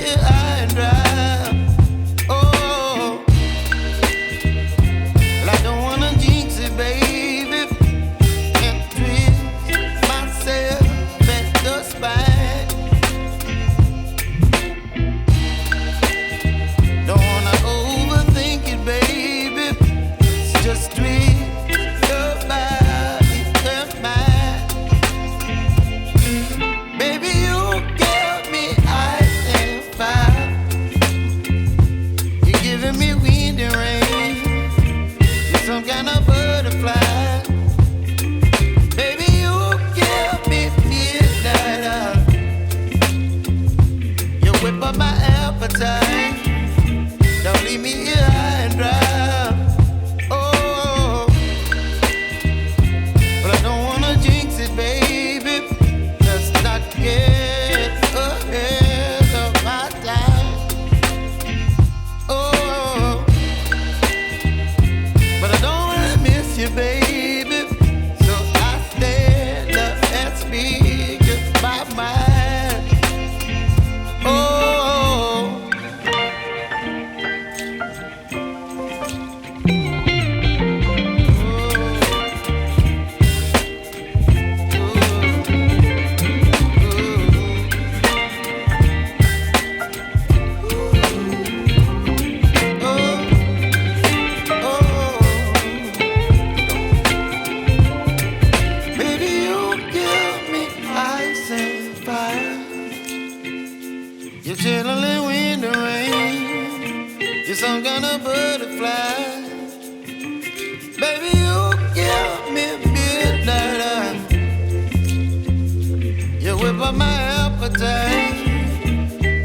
here high and dry. Oh, well, I don't wanna jinx it, baby, and twist myself at the spine. Don't wanna overthink it, baby. It's just twist your body and mine. Baby, you give me ice and fire. You're giving me wind and rain. You're some kind of butterfly. Baby, you give me midnight. You whip up my appetite. Don't leave me here high and dry. Oh, but I don't wanna jinx it, baby. Let's not get ahead of my time. Oh, but I don't wanna miss you, baby. So I stand up and speak my mind. Oh. You're chilling wind and rain. You're some kind of butterfly. Baby, you give me midnight. You whip up my appetite.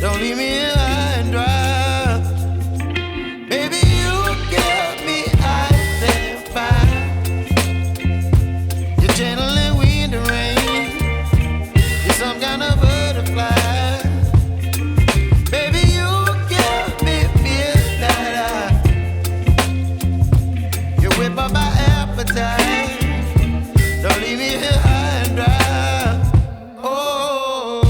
Don't leave me here high and dry. Baby, you give me ice and fire. You're channeling wind and rain. You're some kind of butterfly. Baby, you give me midnight. You whip up my appetite. Don't leave me here high and dry. Oh.